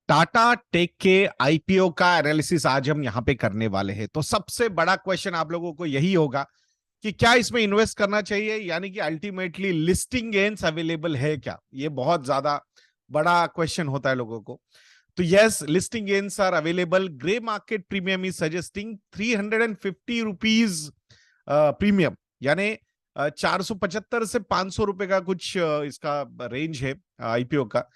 Tata take के IPO का analysis आज हम यहां पे करने वाले हैं। तो सबसे बड़ा क्वेश्चन आप लोगों को यही होगा कि क्या इसमें इन्वेस्ट करना चाहिए, यानी कि अल्टीमेटली लिस्टिंग गेन्स अवेलेबल है क्या। ये बहुत ज्यादा बड़ा क्वेश्चन होता है लोगों को। तो yes, listing gains are available. Grey market premium is suggesting 350 rupees premium, यानी 475 से 500 रुपए का कुछ इसका रेंज है आईपीओ का।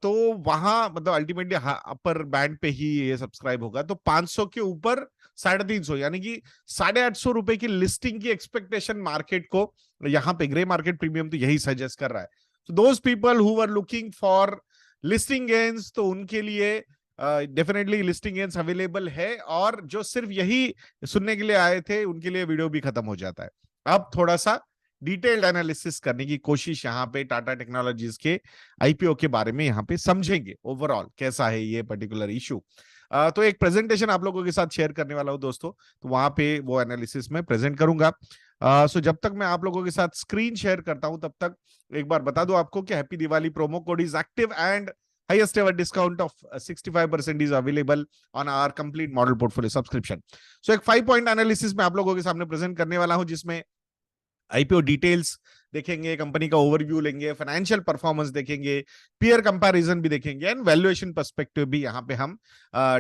तो वहां मतलब अल्टीमेटली अपर बैंड पे ही ये सब्सक्राइब होगा। तो 500 के ऊपर 350, यानी कि 850 रुपए की लिस्टिंग की एक्सपेक्टेशन मार्केट को यहाँ पे ग्रे मार्केट प्रीमियम तो यही सजेस्ट कर रहा है। तो those people who are looking for listing gains, तो उनके लिए डेफिनेटली लिस्टिंग गेन्स अवेलेबल है। और जो सिर्फ यही सुनने के लिए आए थे उनके लिए वीडियो भी खत्म हो जाता है। अब थोड़ा सा डिटेल्ड एनालिसिस करने की कोशिश यहाँ पे टाटा टेक्नोलॉजीज के आईपीओ के बारे में यहाँ पे समझेंगे, ओवरऑल कैसा है ये पर्टिकुलर इशू। तो एक प्रेजेंटेशन आप लोगों के साथ शेयर करने वाला हूं दोस्तों, तो वहां पे वो एनालिसिस में प्रेजेंट करूंगा। सो जब तक मैं आप लोगों के साथ स्क्रीन शेयर करता हूं तब तक एक बार बता दूं आपको कि happy Diwali promo code is active and highest ever discount of 65% is available on our complete model portfolio subscription. So एक 5 पॉइंट एनालिसिस में आप लोगों के सामने प्रेजेंट करने वाला हूं, जिसमें आईपीओ डिटेल्स देखेंगे, कंपनी का ओवरव्यू लेंगे, फाइनेंशियल परफॉर्मेंस देखेंगे, पीयर कंपैरिजन भी देखेंगे एंड वैल्यूएशन पर्सपेक्टिव भी यहां पे हम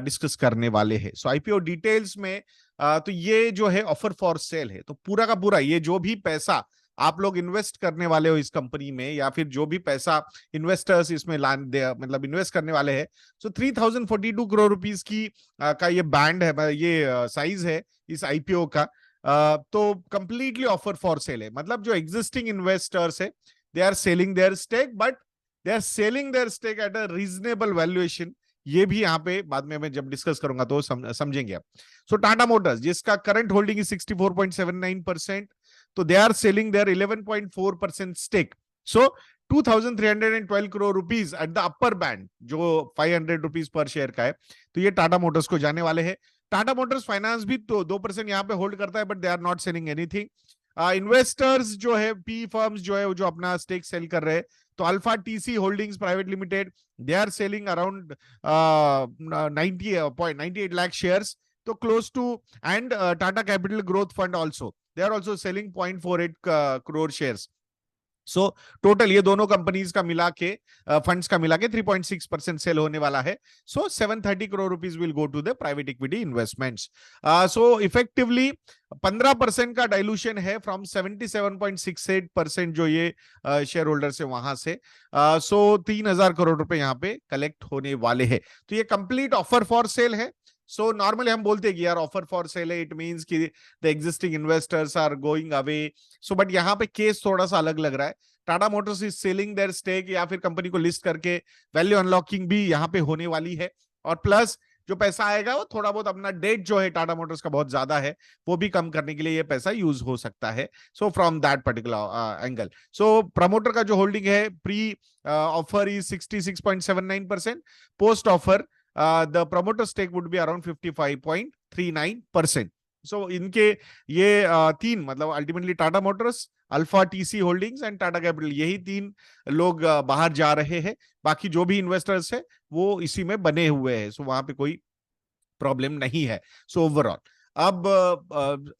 डिस्कस करने वाले हैं। सो आईपीओ डिटेल्स में तो ये जो है ऑफर फॉर सेल है। तो पूरा का पूरा ये जो भी पैसा आप लोग इन्वेस्ट करने वाले हो इस कंपनी में, या फिर जो भी पैसा इन्वेस्टर्स इसमें मतलब इन्वेस्ट करने वाले हैं, सो 3042 करोड़ रुपीस की का ये बैंड है, ये साइज है इस आईपीओ का। तो कंप्लीटली ऑफर फॉर सेल है, मतलब जो एग्जिस्टिंग इन्वेस्टर्स है they are selling their stake, but they are selling their stake at a reasonable valuation. ये भी यहाँ पे बाद में मैं जब डिस्कस करूंगा तो समझेंगे आप। सो टाटा मोटर्स, जिसका करंट होल्डिंग इज 64.79%, तो they are selling their 11.4% stake. So 2312 crore rupees at the upper band, जो 500 रुपीज पर शेयर का है, तो ये टाटा मोटर्स को जाने वाले हैं। टाटा मोटर्स फाइनेंस भी तो 2% यहाँ पे होल्ड करता है, but they are not selling anything. Investors जो है, पी फर्म्स जो है, जो अपना स्टेक सेल कर रहे हैं, तो alpha TC holdings private limited, they are selling around 90.98 lakh shares, तो close to. And Tata capital growth fund also, they are also selling 0.48 crore shares. So total ये दोनों कंपनीज का मिला के, फंड्स का मिला के 3.6% सेल होने वाला है। So 730 crore rupees will go to the private equity investments. So effectively 15% का डाइल्यूशन है फ्रॉम 77.68% जो ये शेयर होल्डर्स है वहां से। सो 3000 करोड़ रुपए यहाँ पे कलेक्ट होने वाले हैं। तो ये कंप्लीट ऑफर फॉर सेल है। सो नॉर्मली हम बोलते हैं कि यार ऑफर फॉर सेल है, इट मींस कि the existing investors are going away. So but यहाँ पे केस थोड़ा सा अलग लग रहा है। Tata Motors is selling their stake, या फिर कंपनी को लिस्ट करके वैल्यू अनलॉकिंग भी यहाँ पे होने वाली है। और प्लस जो पैसा आएगा वो थोड़ा बहुत अपना डेट जो है टाटा मोटर्स का बहुत ज्यादा है, वो भी कम करने के लिए ये पैसा यूज हो सकता है। So from that particular angle, so promoter का जो होल्डिंग है pre offer is 66.79%, post offer the promoter stake would be around 55.39%. So इनके ये तीन, मतलब ultimately Tata Motors, alpha TC holdings and Tata capital, यही तीन लोग बाहर जा रहे हैं। बाकी जो भी इन्वेस्टर्स है वो इसी में बने हुए हैं, सो वहां पे कोई प्रॉब्लम नहीं है। सो ओवरऑल अब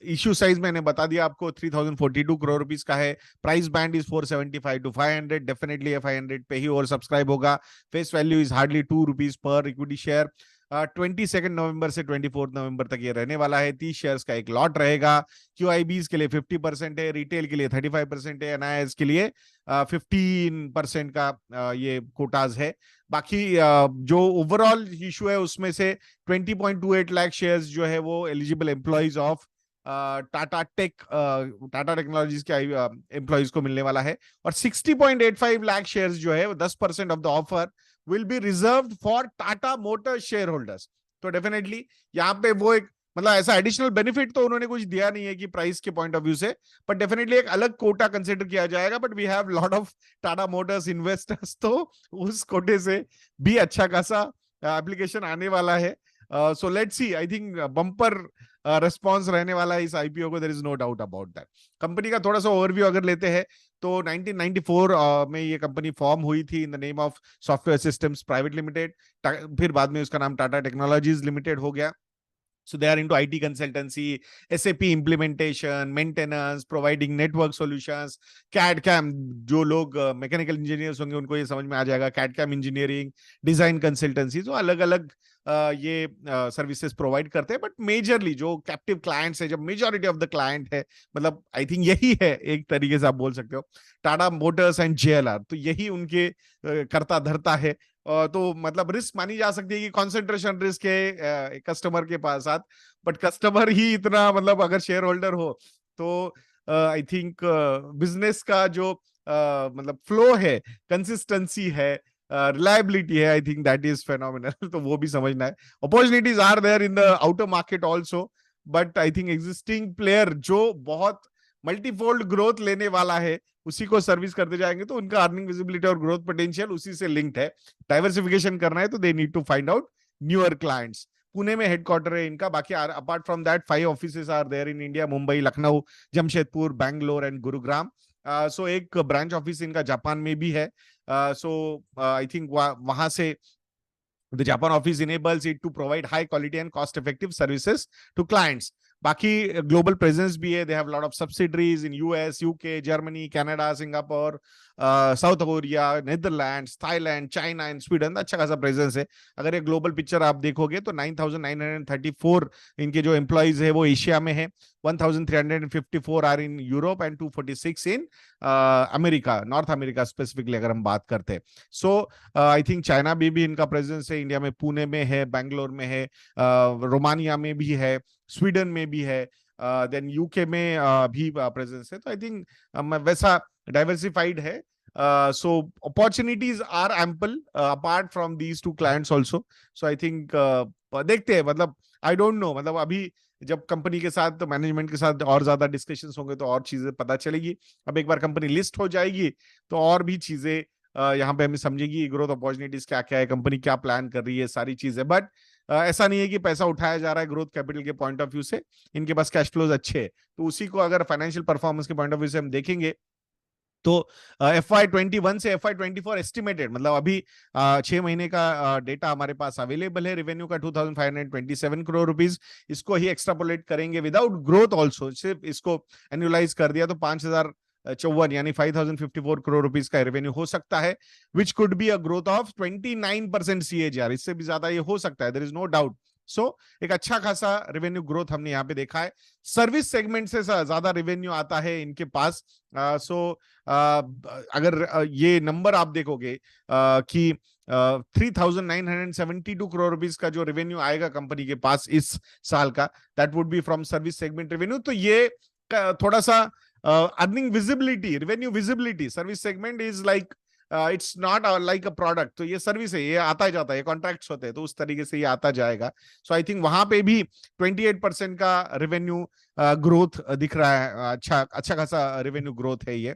इश्यू साइज मैंने बता दिया आपको, 3042 करोड़ रुपीस का है। Price band is 475 to 500, definitely 500 पे ही और सब्सक्राइब होगा। Face value is hardly 2 rupees per equity share. 22 नवंबर से 24 नवंबर तक ये रहने वाला है। 30 शेयर्स का एक लॉट रहेगा। क्यूआईबीज के लिए 50% है, रिटेल के लिए 35% है, एनआईएस के लिए 15% का ये कोटाज है। बाकी जो ओवरऑल इशू है उसमें से 20.28 लाख शेयर्स जो है वो eligible employees of Tata technologies के एम्प्लॉइज को मिलने वाला है। और 60.85 लाख शेयर्स जो है 10% of the offer will be reserved for Tata motor share holders. तो डेफिनेटली यहाँ पे वो एक, मतलब ऐसा एडिशनल बेनिफिट तो उन्होंने कुछ दिया नहीं है कि प्राइस के पॉइंट ऑफ व्यू से, बट डेफिनेटली एक अलग कोटा कंसिडर किया जाएगा। But we have lot of Tata Motors investors, तो उस कोटे से भी अच्छा खासा एप्लीकेशन आने वाला है। So let's see, I think bumper response रहने वाला है इस आईपीओ को, there is no doubt about that. Company का थोड़ा सा ओवरव्यू अगर लेते हैं तो 1994 में ये कंपनी फॉर्म हुई थी in the name of software systems private limited, फिर बाद में उसका नाम टाटा टेक्नोलॉजीज लिमिटेड हो गया। So they are into IT consultancy, SAP implementation, maintenance, providing network solutions, CAD CAM। जो लोग मैकेनिकल इंजीनियर्स होंगे उनको ये समझ में आ जाएगा, CAD CAM engineering, design consultancy, जो अलग अलग ये सर्विसेज प्रोवाइड करते हैं। बट मेजरली जो कैप्टिव क्लाइंट्स है, जब मेजॉरिटी ऑफ द क्लाइंट है, मतलब आई थिंक यही है, एक तरीके से आप बोल सकते हो, टाटा मोटर्स एंड JLR, तो यही उनके करता धरता है। तो मतलब रिस्क मानी जा सकती है कि कॉन्सेंट्रेशन रिस्क है कस्टमर के पास साथ, बट कस्टमर ही इतना, मतलब अगर शेयर होल्डर हो तो आई थिंक बिजनेस का जो मतलब फ्लो है, कंसिस्टेंसी है, रिलायबिलिटी है, I think that is phenomenal. तो वो भी समझना है। Opportunities are there in the outer market also, but I think existing player जो बहुत मल्टीफोल्ड ग्रोथ लेने वाला है उसी को सर्विस करते जाएंगे, तो उनका अर्निंग विजिबिलिटी और ग्रोथ पोटेंशियल उसी से लिंक्ड है। डाइवर्सिफिकेशन करना है तो they need to find out newer clients. Pune में हेडक्वार्टर है इनका, बाकी apart from that 5 offices are there in India, Mumbai, Lucknow, Jamshedpur, Bangalore and Gurugram. So एक ब्रांच ऑफिस इनका जापान में भी है। सो आई थिंक वहां से the Japan office enables it to provide high quality and cost effective services to clients. बाकी global presence भी है, they have lot of subsidiaries in US, UK, Germany, Canada, Singapore, south Korea, Netherlands, Thailand, China and Sweden, अच्छा खासा presence है। अगर ये global picture आप देखोगे तो 9,934 इनके जो एम्प्लॉइज है वो एशिया में है, 1,354 are in Europe and 246 in America, North America specifically अगर हम बात करते हैं। सो आई थिंक चाइना में भी इनका प्रेजेंस है, इंडिया में पुणे में है, बैंगलोर में है, रोमानिया में भी है, स्वीडन में भी है, देन यूके में भी प्रेजेंस है। तो आई थिंक वैसा डाइवर्सिफाइड है। So opportunities are ample apart from these two clients also. So I think देखते हैं, मतलब आई डोंट नो, मतलब अभी जब कंपनी के साथ, मैनेजमेंट के साथ और ज्यादा डिस्कशंस होंगे तो और चीजें पता चलेगी। अब एक बार कंपनी लिस्ट हो जाएगी तो और भी चीजें यहाँ पे हमें समझेगी, ग्रोथ अपॉर्चुनिटीज क्या क्या है, कंपनी क्या प्लान कर रही है, सारी चीजें। बट ऐसा नहीं है कि पैसा उठाया जा रहा है ग्रोथ कैपिटल के पॉइंट ऑफ व्यू से, इनके पास कैश फ्लोज अच्छे हैं, तो उसी को अगर फाइनेंशियल परफॉर्मेंस के पॉइंट ऑफ व्यू से हम देखेंगे तो FY21 से FY24 एस्टिमेटेड, मतलब अभी 6 महीने का डेटा हमारे पास अवेलेबल है, रेवेन्यू का 2,527 करोड़ रुपीस। इसको ही एक्स्ट्रापोलेट करेंगे विदाउट ग्रोथ ऑल्सो, सिर्फ इसको एनुअलाइज कर दिया तो 5,054 यानी 5,054 करोड़ रुपीस का रेवेन्यू हो सकता है, which could be a growth of 29% CAGR। इससे भी ज्यादा ये हो सकता है, देयर इज नो डाउट। सो एक अच्छा खासा रेवेन्यू ग्रोथ हमने यहाँ पे देखा है। सर्विस सेगमेंट से ज्यादा रेवेन्यू आता है इनके पास। अगर ये नंबर आप देखोगे कि 3,972 करोड़ रुपीस का जो रेवेन्यू आएगा कंपनी के पास इस साल का, that would be from service segment revenue. तो ये थोड़ा सा earning visibility, revenue visibility, service segment is like it's not like a product, तो ये सर्विस है, ये आता जाता है, ये कॉन्ट्रैक्ट्स होते हैं, तो उस तरीके से ये आता जाएगा। सो आई थिंक वहां पे भी 28% का रेवेन्यू ग्रोथ दिख रहा है, अच्छा खासा रेवेन्यू ग्रोथ है ये।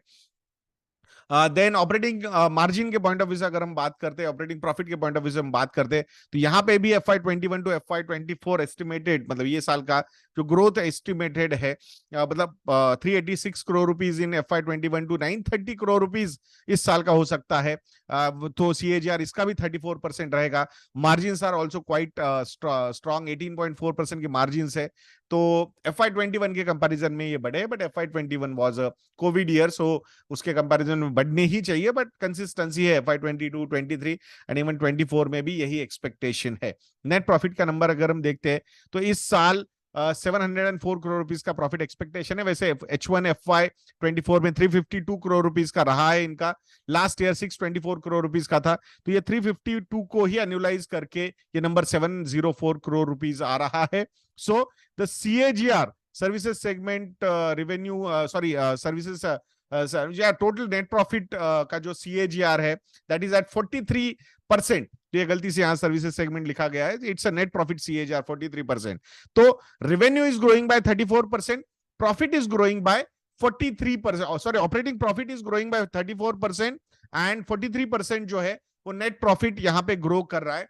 देन ऑपरेटिंग मार्जिन के पॉइंट ऑफ व्यू से अगर हम बात करते हैं, ऑपरेटिंग प्रॉफिट के पॉइंट ऑफ व्यू से हम बात करते हैं, तो यहाँ पे भी FY21 टू FY24 एस्टिमेटेड, मतलब ये साल का जो ग्रोथ एस्टिमेटेड है, मतलब 386 crore rupees in FY21 to 930 crore rupees इस साल का हो सकता है। तो CAGR इसका भी 34% रहेगा। Margin are also quite strong, 18.4% की मार्जिन है। तो FY21 के कंपैरिजन में ये बढ़े, but FY21 was a Covid year, so उसके कंपैरिजन में बढ़ने ही चाहिए, बट कंसिस्टेंसी है FY22, 23 एंड इवन 24 में भी यही एक्सपेक्टेशन है। नेट प्रॉफिट का नंबर अगर हम देखते हैं तो इस साल 704 करोड़ रुपीस का प्रॉफिट एक्सपेक्टेशन है। वैसे H1 FY24 में 352 करोड़ रुपीस का रहा है इनका, लास्ट ईयर 624 करोड़ रुपीस का था, तो ये 352 को ही एनुअलाइज करके ये नंबर 704 करोड़ रुपीस आ रहा है। So the CAGR services segment revenue, sorry services total net profit का जो CAGR है दैट इज एट 43%। तो ये गलती से यहां सर्विसेज सेगमेंट लिखा गया है, it's a net profit CAGR 43%। तो revenue is growing by 34%, profit is growing by 43%, sorry operating profit is growing by 34% and 43% जो है वो नेट प्रॉफिट यहां पे ग्रो कर रहा है।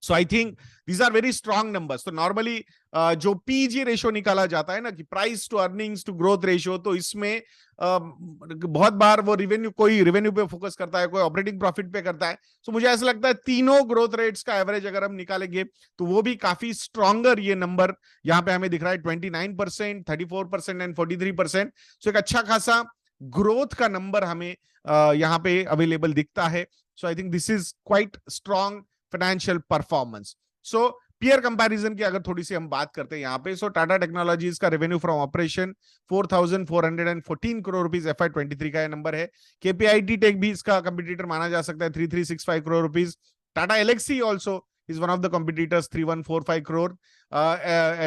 So I think these are very strong numbers. तो नॉर्मली जो पीजी रेशियो निकाला जाता है ना कि price to earnings to growth ratio, तो इसमें बहुत बार वो कोई रेवेन्यू पे फोकस करता है, कोई ऑपरेटिंग प्रॉफिट पे करता है। तो मुझे ऐसा लगता है तीनों ग्रोथ रेट्स का एवरेज अगर हम निकालेंगे तो वो भी काफी स्ट्रॉन्गर ये नंबर यहाँ पे हमें दिख रहा है, 29%, 34% एंड 43%। सो एक अच्छा खासा ग्रोथ का नंबर हमें यहाँ पे अवेलेबल दिखता है। So I think this is quite strong financial performance. So peer comparison की अगर थोड़ी सी हम बात करते हैं यहाँ पे, सो टाटा टेक्नोलॉजीज का revenue from operation 4,414 crore rupees FY23 का ये नंबर है। केपीआईटी टेक भी इसका कंपटीटर माना जा सकता है, 3,365 crore rupees. Tata Elxsi also is one of the competitors, 3,145 crore.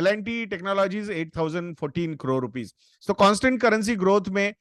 L&T Technologies 8,014 crore rupees. So constant currency growth में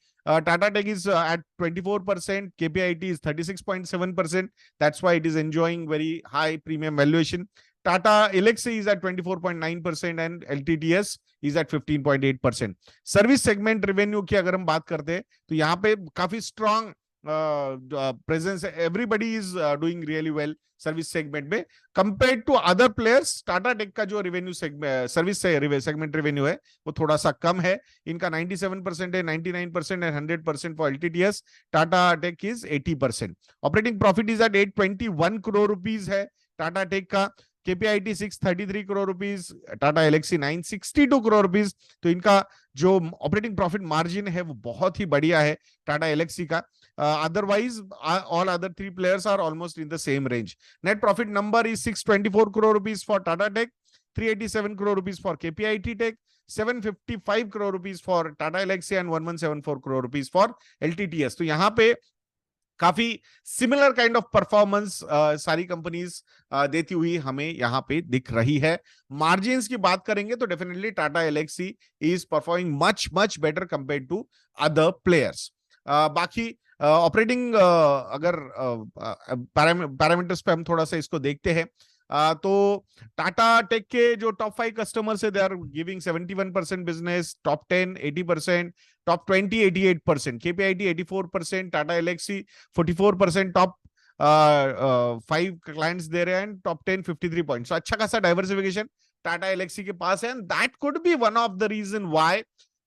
Tata Tech is at 24%, KPIT is 36.7%. That's why it is enjoying very high premium valuation. Tata Elxsi is at 24.9% and LTTS is at 15.8%. Service segment revenue की अगर हम बात करते हैं तो यहाँ पे काफी स्ट्रॉन्ग प्रेजेंस है। Everybody is doing really well service segment में compared to other players. Tata take का जो रेवेन्यू सर्विस सेगमेंट रेवेन्यू है वो थोड़ा सा कम है, इनका 97% है, 99% and 100% for LTTS. Tata Tech is 80%। Operating profit is at 821 crore rupees है टाटा टेक का। KPIT 633 crore rupees, Tata Elxsi 962 crore rupees. तो इनका जो ऑपरेटिंग प्रॉफिट मार्जिन है वो बहुत ही बढ़िया है टाटा एलेक्सी का। Otherwise, all other three players are almost in the same range. Net profit number is 624 crore rupees for Tata Tech, 387 crore rupees for KPIT Tech, 755 crore rupees for Tata Elxsi and 1174 crore rupees for LTTS. तो यहाँ पे काफी similar kind of performance सारी companies देती हुई हमें यहाँ पे दिख रही है। मार्जिन्स की बात करेंगे तो definitely Tata Elxsi is performing much much better compare to other players. बाकी ऑपरेटिंग अगर पैरामीटर्स पे हम थोड़ा सा इसको देखते हैं तो टाटा टेक के जो टॉप 5 कस्टमर्स है, they are giving 71% business, top 10 80%, top 20 88%, KPIT 84%, Tata Elxsi 44%, top 5 clients दे रहे हैं, टॉप 10 53 पॉइंट। अच्छा खासा डाइवर्सिफिकेशन टाटा एलेक्सी के पास है, and that could be one of the reason why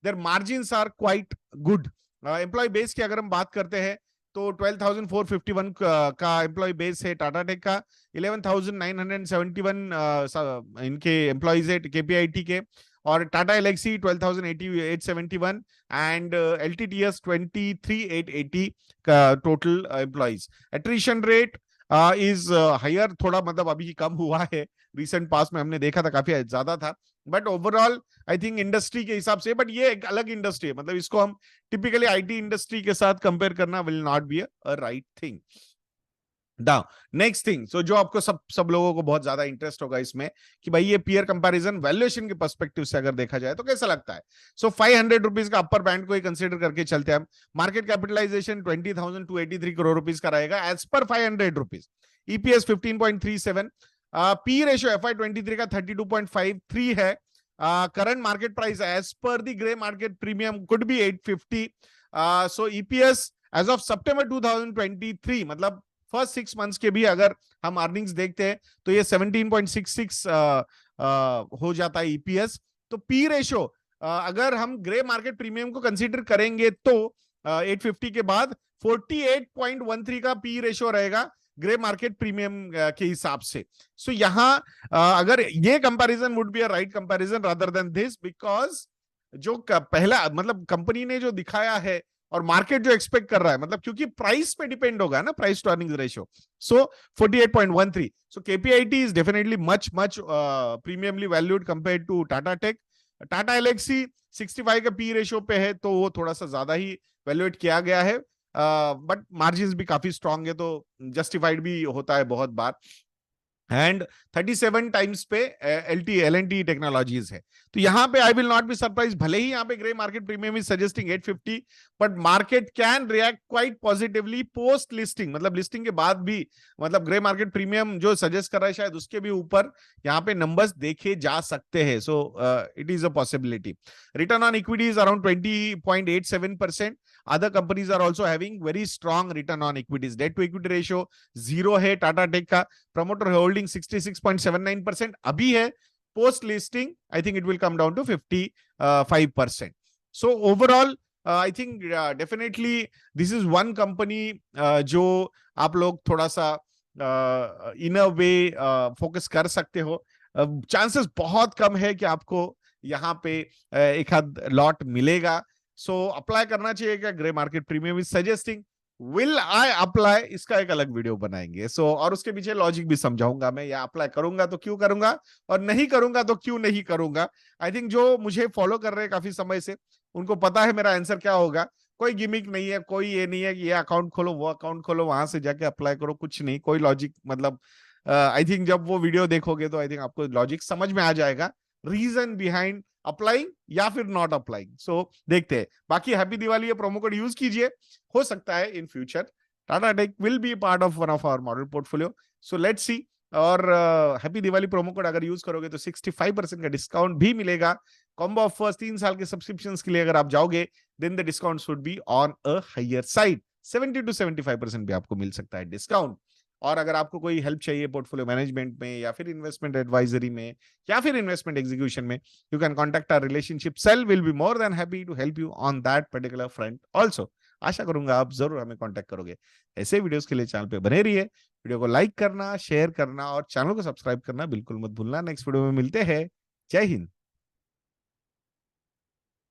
their margins are quite good. Employ base की अगर हम बात करते हैं तो 12,451 का एम्प्लॉय बेस है टाटा टेक का, 11,971 इनके एम्प्लॉयज है केपीआईटी के, और टाटा एलेक्सी 12,871 एंड एलटीटीएस 23,880 का total employees. Attrition rate is higher, थोड़ा मतलब अभी कम हुआ है, रिसेंट पास में हमने देखा था काफी ज्यादा था, but overall I think industry के हिसाब से, बट ये एक अलग इंडस्ट्री है, मतलब इसको हम टिपिकली आईटी इंडस्ट्री के साथ कंपेयर करना will not be a right thing. Next thing, so जो आपको सब लोगों को बहुत ज्यादा इंटरेस्ट होगा इसमें कि भाई ये पीयर कंपैरिजन वैल्यूएशन के पर्सपेक्टिव से अगर देखा जाए तो कैसा लगता है। सो 500 रुपीज का अपर बैंड को ही कंसीडर करके चलते हैं हम। मार्केट कैपिटलाइजेशन 20,283 करोड़ रुपीज का रहेगा as per 500 rupees. EPS 15.37, P ratio FY23 का 32.53 है। Current market price as per the grey market premium could be 850। So EPS as of September 2023, मतलब फर्स्ट 6 मंथ्स के भी अगर हम अर्निंग्स देखते हैं तो ये 17.66 हो जाता है ईपीएस। तो पी रेशियो अगर हम ग्रे मार्केट प्रीमियम को कंसीडर करेंगे तो 850 के बाद 48.13 का पी रेशियो रहेगा ग्रे मार्केट प्रीमियम के हिसाब से। सो यहाँ अगर ये comparison would be a right comparison rather than this, because जो पहला मतलब कंपनी ने जो दिखाया है और मार्केट जो एक्सपेक्ट कर रहा है, मतलब क्योंकि प्राइस पे डिपेंड होगा ना, price to earnings ratio. So 48.13, so KPIT is definitely much premiumly valued compare to Tata tech. Tata Elxsi 65 का पी रेशियो पे है तो वो थोड़ा सा ज्यादा ही वैल्यूएट किया गया है, बट मार्जिन्स भी काफी स्ट्रांग है तो जस्टिफाइड भी होता है बहुत बार। एंड 37 टाइम्स पे L&T टेक्नोलॉजीज है। तो यहाँ पे I will not be surprise, भले ही यहाँ पे grey market premium is suggesting 850, but market can react quite positively post listing, मतलब लिस्टिंग के बाद भी, मतलब ग्रे मार्केट प्रीमियम जो सजेस्ट कर रहा है शायद उसके भी ऊपर यहाँ पे नंबर्स देखे जा सकते हैं। So it is a possibility. Return on equity is around 20.87%। Other companies are also having very strong return on equities. Debt to equity ratio 0 है टाटा टेक का, प्रमोटर होल्डिंग 66.79% अभी है. Post listing I think it will come down to 55%. So overall I think definitely this is one company जो आप लोग थोड़ा सा इन अ वे focus कर सकते हो. चांसेस बहुत कम है कि आपको यहाँ पे एक आध लॉट मिलेगा. सो अप्लाई करना चाहिए क्या? Grey market premium is suggesting. Will I apply, इसका एक अलग वीडियो बनाएंगे. और उसके पीछे लॉजिक भी समझाऊंगा मैं, या अप्लाई करूंगा तो क्यों करूंगा और नहीं करूंगा तो क्यों नहीं करूंगा. आई थिंक जो मुझे फॉलो कर रहे हैं काफी समय से उनको पता है मेरा आंसर क्या होगा. कोई गिमिक नहीं है, कोई ये नहीं है कि ये अकाउंट खोलो वो अकाउंट खोलो वहां से जाके अप्लाई करो, कुछ नहीं. कोई लॉजिक मतलब आई थिंक जब वो वीडियो देखोगे तो आई थिंक आपको लॉजिक समझ में आ जाएगा, रीजन बिहाइंड अप्लाइंग या फिर नॉट अप्लाइंग. सो देखते हैं. बाकी हैप्पी दिवाली, ये प्रोमो कोड यूज कीजिए, हो सकता है in future Tata Tech will be part of one of our model portfolio. So let's see. और हैप्पी दिवाली प्रोमो कोड अगर यूज करोगे तो 65% का डिस्काउंट भी मिलेगा. कॉम्बो ऑफर्स 3 साल के सब्सक्रिप्शन के लिए अगर आप जाओगे then the discount should be on a higher side. 70 to 75% भी आपको मिल सकता है डिस्काउंट. और अगर आपको कोई हेल्प चाहिए पोर्टफोलियो मैनेजमेंट में या फिर इन्वेस्टमेंट एडवाइजरी में या फिर इन्वेस्टमेंट एग्जीक्यूशन में, you can contact our relationship cell. Will be more than happy to help you on that particular front also. आशा करूंगा आप जरूर हमें कॉन्टैक्ट करोगे. ऐसे वीडियोस के लिए चैनल पे बने रहिए. वीडियो को लाइक करना, शेयर करना और चैनल को सब्सक्राइब करना बिल्कुल मत भूलना. नेक्स्ट वीडियो में मिलते हैं. जय हिंद.